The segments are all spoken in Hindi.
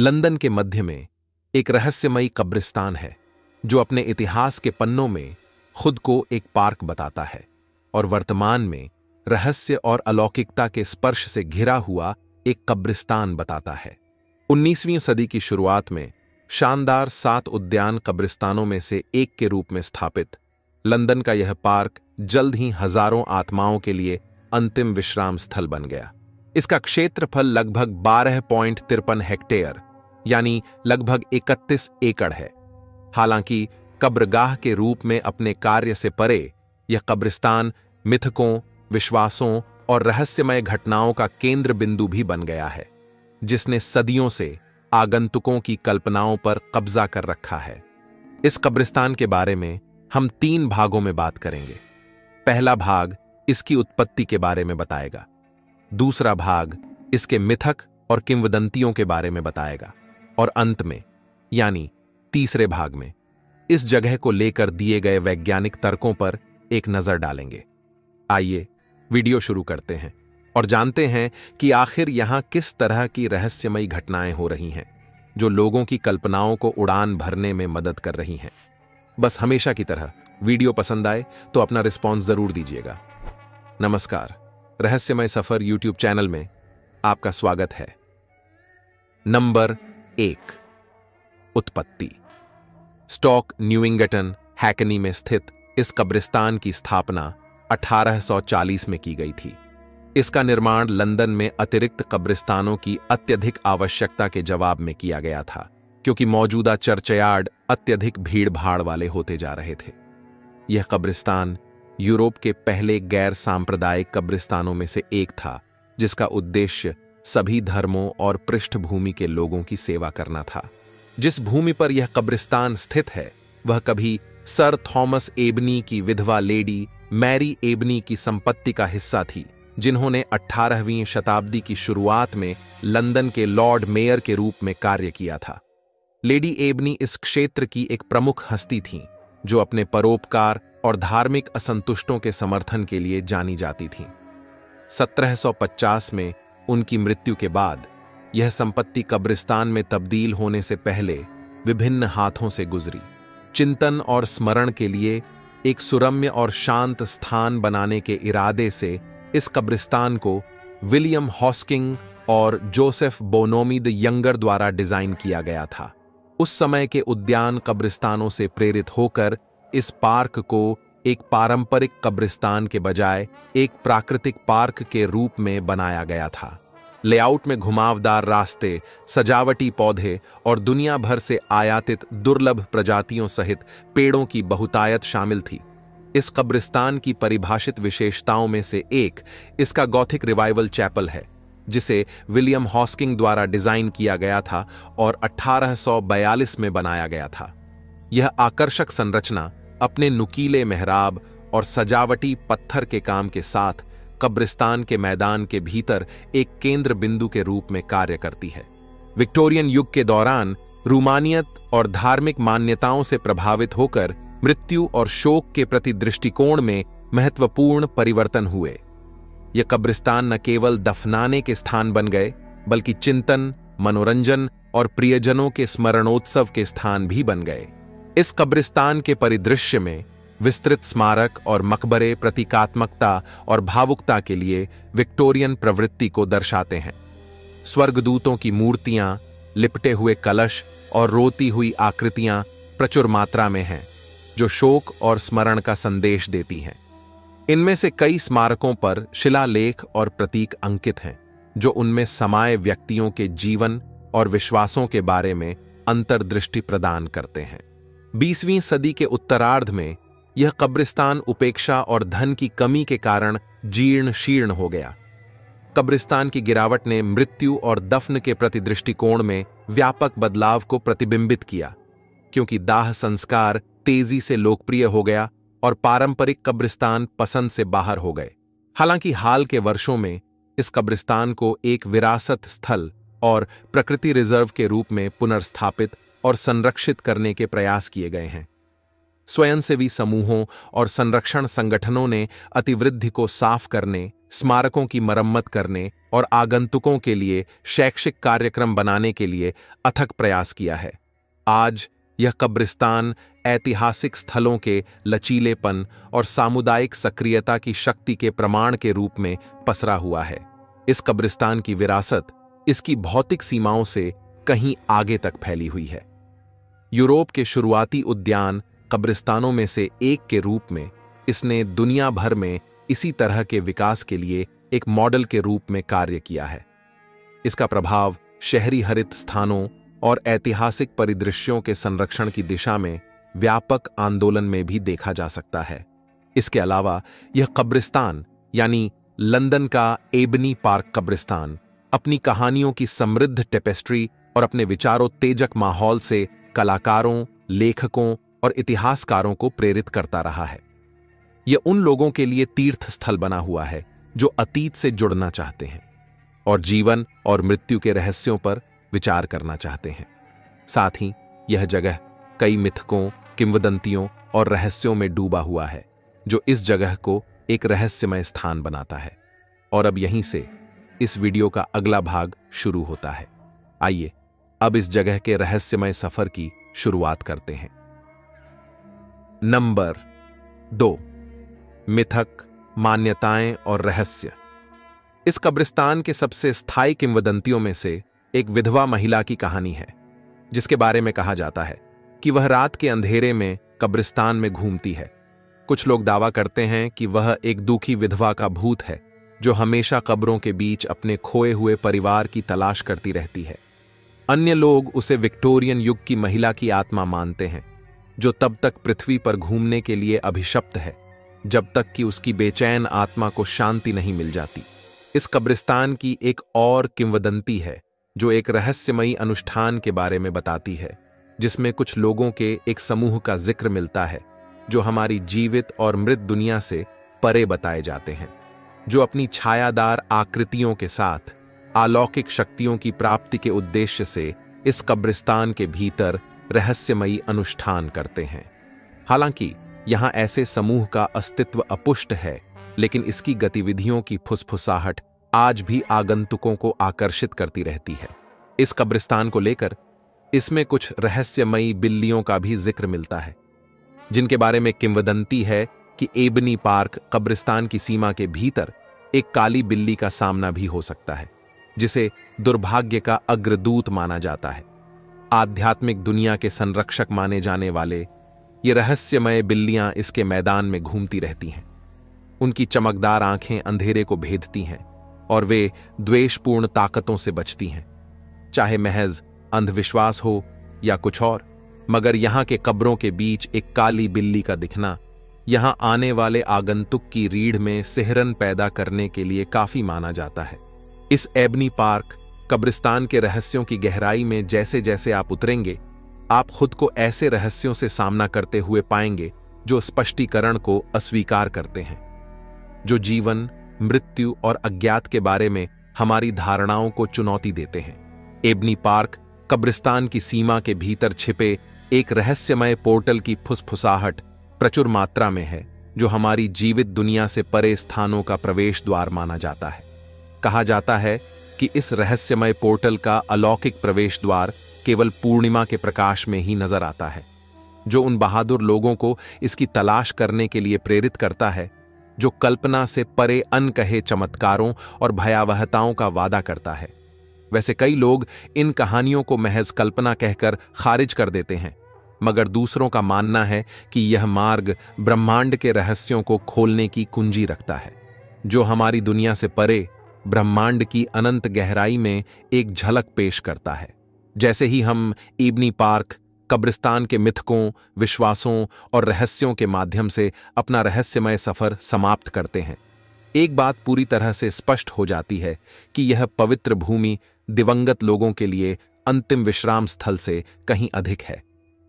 लंदन के मध्य में एक रहस्यमयी कब्रिस्तान है जो अपने इतिहास के पन्नों में खुद को एक पार्क बताता है और वर्तमान में रहस्य और अलौकिकता के स्पर्श से घिरा हुआ एक कब्रिस्तान बताता है। 19वीं सदी की शुरुआत में शानदार 7 उद्यान कब्रिस्तानों में से एक के रूप में स्थापित लंदन का यह पार्क जल्द ही हजारों आत्माओं के लिए अंतिम विश्राम स्थल बन गया। इसका क्षेत्रफल लगभग 12.53 हेक्टेयर यानी लगभग 31 एकड़ है। हालांकि कब्रगाह के रूप में अपने कार्य से परे यह कब्रिस्तान मिथकों, विश्वासों और रहस्यमय घटनाओं का केंद्र बिंदु भी बन गया है, जिसने सदियों से आगंतुकों की कल्पनाओं पर कब्जा कर रखा है। इस कब्रिस्तान के बारे में हम 3 भागों में बात करेंगे। पहला भाग इसकी उत्पत्ति के बारे में बताएगा, दूसरा भाग इसके मिथक और किंवदंतियों के बारे में बताएगा और अंत में यानी तीसरे भाग में इस जगह को लेकर दिए गए वैज्ञानिक तर्कों पर एक नजर डालेंगे। आइए वीडियो शुरू करते हैं और जानते हैं कि आखिर यहां किस तरह की रहस्यमयी घटनाएं हो रही हैं जो लोगों की कल्पनाओं को उड़ान भरने में मदद कर रही हैं। बस हमेशा की तरह वीडियो पसंद आए तो अपना रिस्पॉन्स जरूर दीजिएगा। नमस्कार, रहस्यमय सफर यूट्यूब चैनल में आपका स्वागत है। नंबर 1, उत्पत्ति। स्टॉक न्यूइंगटन हैकनी में स्थित इस कब्रिस्तान की स्थापना 1840 में की गई थी। इसका निर्माण लंदन में अतिरिक्त कब्रिस्तानों की अत्यधिक आवश्यकता के जवाब में किया गया था, क्योंकि मौजूदा चर्चयार्ड अत्यधिक भीड़-भाड़ वाले होते जा रहे थे। यह कब्रिस्तान यूरोप के पहले गैर सांप्रदायिक कब्रिस्तानों में से एक था, जिसका उद्देश्य सभी धर्मों और पृष्ठभूमि के लोगों की सेवा करना था। जिस भूमि पर यह कब्रिस्तान स्थित है वह कभी सर थॉमस एबनी की विधवा लेडी मैरी एबनी की संपत्ति का हिस्सा थी, जिन्होंने 18वीं शताब्दी की शुरुआत में लंदन के लॉर्ड मेयर के रूप में कार्य किया था। लेडी एबनी इस क्षेत्र की एक प्रमुख हस्ती थीं, जो अपने परोपकार और धार्मिक असंतुष्टों के समर्थन के लिए जानी जाती थीं। 1750 में उनकी मृत्यु के बाद यह संपत्ति कब्रिस्तान में तब्दील होने से पहले विभिन्न हाथों से गुजरी। चिंतन और स्मरण के लिए एक सुरम्य और शांत स्थान बनाने के इरादे से इस कब्रिस्तान को विलियम हॉस्किंग और जोसेफ बोनोमी द यंगर द्वारा डिजाइन किया गया था। उस समय के उद्यान कब्रिस्तानों से प्रेरित होकर इस पार्क को एक पारंपरिक कब्रिस्तान के बजाय एक प्राकृतिक पार्क के रूप में बनाया गया था। लेआउट में घुमावदार रास्ते, सजावटी पौधे और दुनिया भर से आयातित दुर्लभ प्रजातियों सहित पेड़ों की बहुतायत शामिल थी। इस कब्रिस्तान की परिभाषित विशेषताओं में से एक इसका गॉथिक रिवाइवल चैपल है, जिसे विलियम हॉस्किंग द्वारा डिजाइन किया गया था और 1842 में बनाया गया था। यह आकर्षक संरचना अपने नुकीले मेहराब और सजावटी पत्थर के काम के साथ कब्रिस्तान के मैदान के भीतर एक केंद्र बिंदु के रूप में कार्य करती है। विक्टोरियन युग के दौरान रूमानियत और धार्मिक मान्यताओं से प्रभावित होकर मृत्यु और शोक के प्रति दृष्टिकोण में महत्वपूर्ण परिवर्तन हुए। यह कब्रिस्तान न केवल दफनाने के स्थान बन गए, बल्कि चिंतन, मनोरंजन और प्रियजनों के स्मरणोत्सव के स्थान भी बन गए। इस कब्रिस्तान के परिदृश्य में विस्तृत स्मारक और मकबरे प्रतीकात्मकता और भावुकता के लिए विक्टोरियन प्रवृत्ति को दर्शाते हैं। स्वर्गदूतों की मूर्तियां, लिपटे हुए कलश और रोती हुई आकृतियां प्रचुर मात्रा में हैं, जो शोक और स्मरण का संदेश देती हैं। इनमें से कई स्मारकों पर शिलालेख और प्रतीक अंकित हैं, जो उनमें समाये व्यक्तियों के जीवन और विश्वासों के बारे में अंतर्दृष्टि प्रदान करते हैं। 20वीं सदी के उत्तरार्ध में यह कब्रिस्तान उपेक्षा और धन की कमी के कारण जीर्ण शीर्ण हो गया। कब्रिस्तान की गिरावट ने मृत्यु और दफन के प्रति दृष्टिकोण में व्यापक बदलाव को प्रतिबिंबित किया, क्योंकि दाह संस्कार तेजी से लोकप्रिय हो गया और पारंपरिक कब्रिस्तान पसंद से बाहर हो गए। हालांकि हाल के वर्षों में इस कब्रिस्तान को एक विरासत स्थल और प्रकृति रिजर्व के रूप में पुनर्स्थापित और संरक्षित करने के प्रयास किए गए हैं। स्वयंसेवी समूहों और संरक्षण संगठनों ने अतिवृद्धि को साफ करने, स्मारकों की मरम्मत करने और आगंतुकों के लिए शैक्षिक कार्यक्रम बनाने के लिए अथक प्रयास किया है। आज यह कब्रिस्तान ऐतिहासिक स्थलों के लचीलेपन और सामुदायिक सक्रियता की शक्ति के प्रमाण के रूप में पसरा हुआ है। इस कब्रिस्तान की विरासत इसकी भौतिक सीमाओं से कहीं आगे तक फैली हुई है। यूरोप के शुरुआती उद्यान कब्रिस्तानों में से एक के रूप में इसने दुनिया भर में इसी तरह के विकास के लिए एक मॉडल के रूप में कार्य किया है। इसका प्रभाव शहरी हरित स्थानों और ऐतिहासिक परिदृश्यों के संरक्षण की दिशा में व्यापक आंदोलन में भी देखा जा सकता है। इसके अलावा यह कब्रिस्तान यानी लंदन का एबनी पार्क कब्रिस्तान अपनी कहानियों की समृद्ध टेपेस्ट्री और अपने विचारोत्तेजक माहौल से कलाकारों, लेखकों और इतिहासकारों को प्रेरित करता रहा है। यह उन लोगों के लिए तीर्थ स्थल बना हुआ है जो अतीत से जुड़ना चाहते हैं और जीवन और मृत्यु के रहस्यों पर विचार करना चाहते हैं। साथ ही यह जगह कई मिथकों, किंवदंतियों और रहस्यों में डूबा हुआ है जो इस जगह को एक रहस्यमय स्थान बनाता है। और अब यहीं से इस वीडियो का अगला भाग शुरू होता है। आइए अब इस जगह के रहस्यमय सफर की शुरुआत करते हैं। नंबर 2, मिथक, मान्यताएं और रहस्य। इस कब्रिस्तान के सबसे स्थायी किंवदंतियों में से एक विधवा महिला की कहानी है, जिसके बारे में कहा जाता है कि वह रात के अंधेरे में कब्रिस्तान में घूमती है। कुछ लोग दावा करते हैं कि वह एक दुखी विधवा का भूत है जो हमेशा कब्रों के बीच अपने खोए हुए परिवार की तलाश करती रहती है। अन्य लोग उसे विक्टोरियन युग की महिला की आत्मा मानते हैं जो तब तक पृथ्वी पर घूमने के लिए अभिशप्त है जब तक कि उसकी बेचैन आत्मा को शांति नहीं मिल जाती। इस कब्रिस्तान की एक और किंवदंती है जो एक रहस्यमयी अनुष्ठान के बारे में बताती है, जिसमें कुछ लोगों के एक समूह का जिक्र मिलता है जो हमारी जीवित और मृत दुनिया से परे बताए जाते हैं, जो अपनी छायादार आकृतियों के साथ अलौकिक शक्तियों की प्राप्ति के उद्देश्य से इस कब्रिस्तान के भीतर रहस्यमयी अनुष्ठान करते हैं। हालांकि यहां ऐसे समूह का अस्तित्व अपुष्ट है, लेकिन इसकी गतिविधियों की फुसफुसाहट आज भी आगंतुकों को आकर्षित करती रहती है। इस कब्रिस्तान को लेकर इसमें कुछ रहस्यमयी बिल्लियों का भी जिक्र मिलता है, जिनके बारे में किंवदंती है कि एबनी पार्क कब्रिस्तान की सीमा के भीतर एक काली बिल्ली का सामना भी हो सकता है, जिसे दुर्भाग्य का अग्रदूत माना जाता है। आध्यात्मिक दुनिया के संरक्षक माने जाने वाले ये रहस्यमय बिल्लियां इसके मैदान में घूमती रहती हैं। उनकी चमकदार आंखें अंधेरे को भेदती हैं और वे द्वेषपूर्ण ताकतों से बचती हैं, चाहे महज अंधविश्वास हो या कुछ और। मगर यहां के कब्रों के बीच एक काली बिल्ली का दिखना यहां आने वाले आगंतुक की रीढ़ में सिहरन पैदा करने के लिए काफी माना जाता है। इस एबनी पार्क कब्रिस्तान के रहस्यों की गहराई में जैसे जैसे आप उतरेंगे, आप खुद को ऐसे रहस्यों से सामना करते हुए पाएंगे जो स्पष्टीकरण को अस्वीकार करते हैं, जो जीवन, मृत्यु और अज्ञात के बारे में हमारी धारणाओं को चुनौती देते हैं। एबनी पार्क कब्रिस्तान की सीमा के भीतर छिपे एक रहस्यमय पोर्टल की फुसफुसाहट प्रचुर मात्रा में है, जो हमारी जीवित दुनिया से परे स्थानों का प्रवेश द्वार माना जाता है। कहा जाता है कि इस रहस्यमय पोर्टल का अलौकिक प्रवेश द्वार केवल पूर्णिमा के प्रकाश में ही नजर आता है, जो उन बहादुर लोगों को इसकी तलाश करने के लिए प्रेरित करता है जो कल्पना से परे अनकहे चमत्कारों और भयावहताओं का वादा करता है। वैसे कई लोग इन कहानियों को महज कल्पना कहकर खारिज कर देते हैं, मगर दूसरों का मानना है कि यह मार्ग ब्रह्मांड के रहस्यों को खोलने की कुंजी रखता है, जो हमारी दुनिया से परे ब्रह्मांड की अनंत गहराई में एक झलक पेश करता है। जैसे ही हम एबनी पार्क कब्रिस्तान के मिथकों, विश्वासों और रहस्यों के माध्यम से अपना रहस्यमय सफर समाप्त करते हैं, एक बात पूरी तरह से स्पष्ट हो जाती है कि यह पवित्र भूमि दिवंगत लोगों के लिए अंतिम विश्राम स्थल से कहीं अधिक है।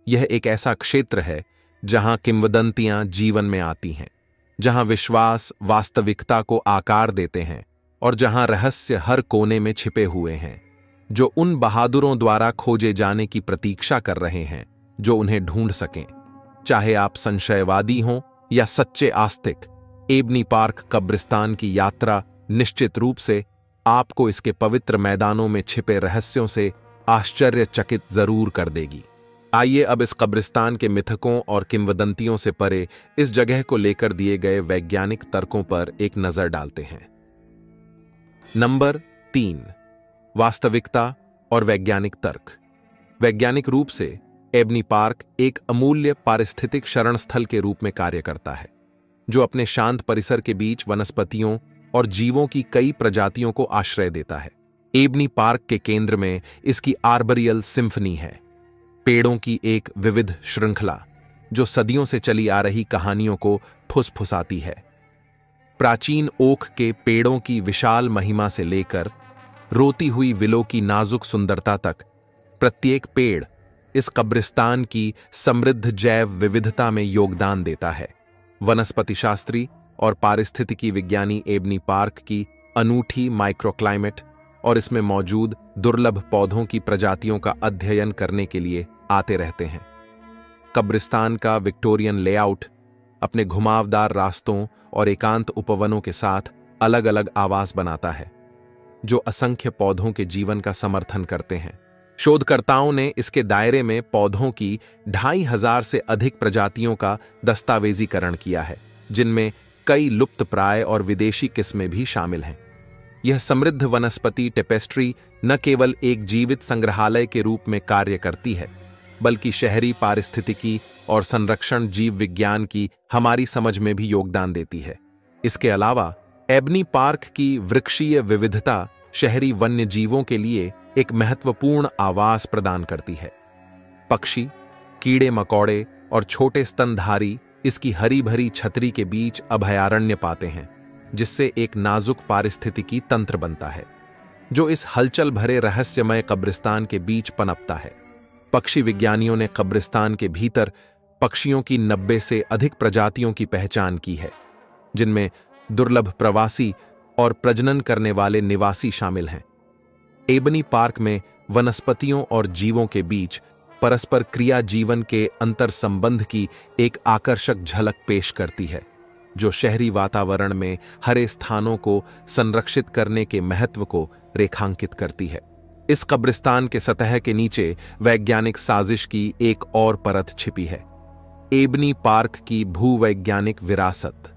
यह एक ऐसा क्षेत्र है जहां किंवदंतियां जीवन में आती हैं, जहां विश्वास वास्तविकता को आकार देते हैं और जहां रहस्य हर कोने में छिपे हुए हैं, जो उन बहादुरों द्वारा खोजे जाने की प्रतीक्षा कर रहे हैं जो उन्हें ढूंढ सकें। चाहे आप संशयवादी हों या सच्चे आस्तिक, एबनी पार्क कब्रिस्तान की यात्रा निश्चित रूप से आपको इसके पवित्र मैदानों में छिपे रहस्यों से आश्चर्यचकित जरूर कर देगी। आइए अब इस कब्रिस्तान के मिथकों और किंवदंतियों से परे इस जगह को लेकर दिए गए वैज्ञानिक तर्कों पर एक नजर डालते हैं। नंबर 3, वास्तविकता और वैज्ञानिक तर्क। वैज्ञानिक रूप से एबनी पार्क एक अमूल्य पारिस्थितिक शरण स्थल के रूप में कार्य करता है, जो अपने शांत परिसर के बीच वनस्पतियों और जीवों की कई प्रजातियों को आश्रय देता है। एबनी पार्क के केंद्र में इसकी आर्बरियल सिम्फनी है, पेड़ों की एक विविध श्रृंखला जो सदियों से चली आ रही कहानियों को फुसफुसाती है। प्राचीन ओक के पेड़ों की विशाल महिमा से लेकर रोती हुई विलो की नाजुक सुंदरता तक, प्रत्येक पेड़ इस कब्रिस्तान की समृद्ध जैव विविधता में योगदान देता है। वनस्पतिशास्त्री और पारिस्थितिकी विज्ञानी एबनी पार्क की अनूठी माइक्रोक्लाइमेट और इसमें मौजूद दुर्लभ पौधों की प्रजातियों का अध्ययन करने के लिए आते रहते हैं। कब्रिस्तान का विक्टोरियन लेआउट अपने घुमावदार रास्तों और एकांत उपवनों के साथ अलग अलग आवास बनाता है, जो असंख्य पौधों के जीवन का समर्थन करते हैं। शोधकर्ताओं ने इसके दायरे में पौधों की 2500 से अधिक प्रजातियों का दस्तावेजीकरण किया है, जिनमें कई लुप्तप्राय और विदेशी किस्में भी शामिल हैं। यह समृद्ध वनस्पति टेपेस्ट्री न केवल एक जीवित संग्रहालय के रूप में कार्य करती है, बल्कि शहरी पारिस्थितिकी और संरक्षण जीव विज्ञान की हमारी समझ में भी योगदान देती है। इसके अलावा एबनी पार्क की वृक्षीय विविधता शहरी वन्य जीवों के लिए एक महत्वपूर्ण आवास प्रदान करती है। पक्षी, कीड़े मकोड़े और छोटे स्तनधारी इसकी हरी भरी छतरी के बीच अभयारण्य पाते हैं, जिससे एक नाजुक पारिस्थितिकी तंत्र बनता है, जो इस हलचल भरे रहस्यमय कब्रिस्तान के बीच पनपता है। पक्षी विज्ञानियों ने कब्रिस्तान के भीतर पक्षियों की 90 से अधिक प्रजातियों की पहचान की है, जिनमें दुर्लभ प्रवासी और प्रजनन करने वाले निवासी शामिल हैं। एबनी पार्क में वनस्पतियों और जीवों के बीच परस्पर क्रिया जीवन के अंतर संबंध की एक आकर्षक झलक पेश करती है, जो शहरी वातावरण में हरे स्थानों को संरक्षित करने के महत्व को रेखांकित करती है। इस कब्रिस्तान के सतह के नीचे वैज्ञानिक साजिश की एक और परत छिपी है। एबनी पार्क की भूवैज्ञानिक विरासत,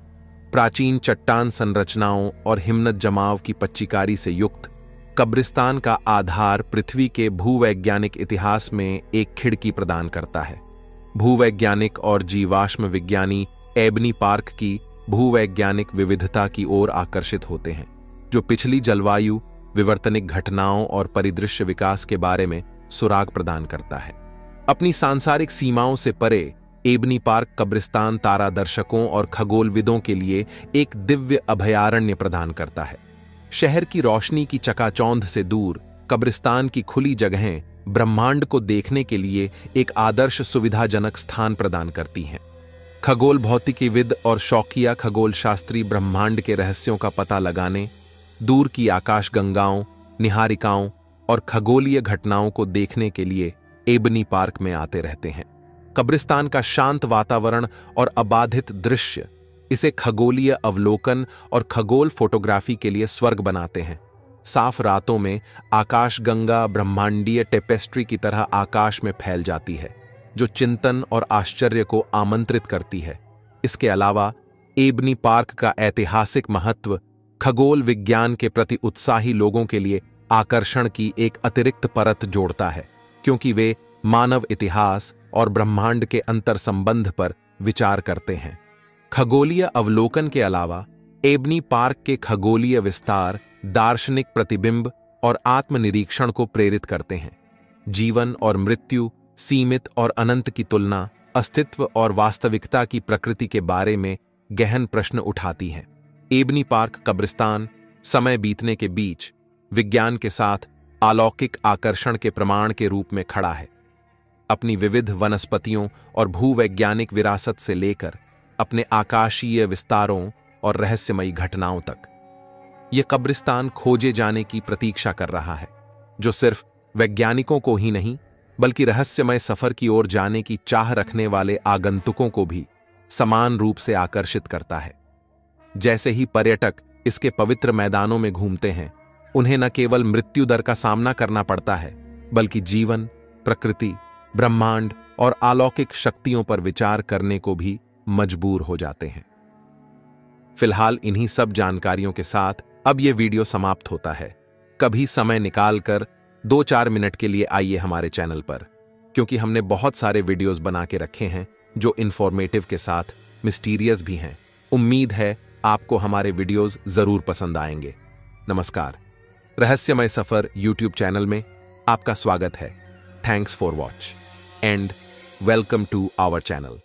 प्राचीन चट्टान संरचनाओं और हिमनद जमाव की पच्चीकारी से युक्त कब्रिस्तान का आधार पृथ्वी के भूवैज्ञानिक इतिहास में एक खिड़की प्रदान करता है। भूवैज्ञानिक और जीवाश्म विज्ञानी एबनी पार्क की भूवैज्ञानिक विविधता की ओर आकर्षित होते हैं, जो पिछली जलवायु विवर्तनिक घटनाओं और परिदृश्य विकास के बारे में सुराग प्रदान करता है। अपनी सांसारिक सीमाओं से परे एबनी पार्क कब्रिस्तान तारा दर्शकों और खगोलविदों के लिए एक दिव्य अभयारण्य प्रदान करता है। शहर की रोशनी की चकाचौंध से दूर कब्रिस्तान की खुली जगहें ब्रह्मांड को देखने के लिए एक आदर्श सुविधाजनक स्थान प्रदान करती हैं। खगोल भौतिकीविद और शौकिया खगोल शास्त्री ब्रह्मांड के रहस्यों का पता लगाने, दूर की आकाशगंगाओं, निहारिकाओं और खगोलीय घटनाओं को देखने के लिए एबनी पार्क में आते रहते हैं। कब्रिस्तान का शांत वातावरण और अबाधित दृश्य इसे खगोलीय अवलोकन और खगोल फोटोग्राफी के लिए स्वर्ग बनाते हैं। साफ रातों में आकाशगंगा ब्रह्मांडीय टेपेस्ट्री की तरह आकाश में फैल जाती है, जो चिंतन और आश्चर्य को आमंत्रित करती है। इसके अलावा एबनी पार्क का ऐतिहासिक महत्व खगोल विज्ञान के प्रति उत्साही लोगों के लिए आकर्षण की एक अतिरिक्त परत जोड़ता है, क्योंकि वे मानव इतिहास और ब्रह्मांड के अंतर संबंध पर विचार करते हैं। खगोलीय अवलोकन के अलावा एबनी पार्क के खगोलीय विस्तार दार्शनिक प्रतिबिंब और आत्मनिरीक्षण को प्रेरित करते हैं। जीवन और मृत्यु, सीमित और अनंत की तुलना, अस्तित्व और वास्तविकता की प्रकृति के बारे में गहन प्रश्न उठाती हैं। एबनी पार्क कब्रिस्तान समय बीतने के बीच विज्ञान के साथ अलौकिक आकर्षण के प्रमाण के रूप में खड़ा है। अपनी विविध वनस्पतियों और भूवैज्ञानिक विरासत से लेकर अपने आकाशीय विस्तारों और रहस्यमयी घटनाओं तक, यह कब्रिस्तान खोजे जाने की प्रतीक्षा कर रहा है, जो सिर्फ वैज्ञानिकों को ही नहीं बल्कि रहस्यमय सफर की ओर जाने की चाह रखने वाले आगंतुकों को भी समान रूप से आकर्षित करता है। जैसे ही पर्यटक इसके पवित्र मैदानों में घूमते हैं, उन्हें न केवल मृत्यु दर का सामना करना पड़ता है, बल्कि जीवन, प्रकृति, ब्रह्मांड और अलौकिक शक्तियों पर विचार करने को भी मजबूर हो जाते हैं। फिलहाल इन्हीं सब जानकारियों के साथ अब यह वीडियो समाप्त होता है। कभी समय निकालकर 2-4 मिनट के लिए आइए हमारे चैनल पर, क्योंकि हमने बहुत सारे वीडियोस बना के रखे हैं जो इंफॉर्मेटिव के साथ मिस्टीरियस भी हैं। उम्मीद है आपको हमारे वीडियोस जरूर पसंद आएंगे। नमस्कार, रहस्यमय सफर यूट्यूब चैनल में आपका स्वागत है। Thanks for watch and welcome to our channel.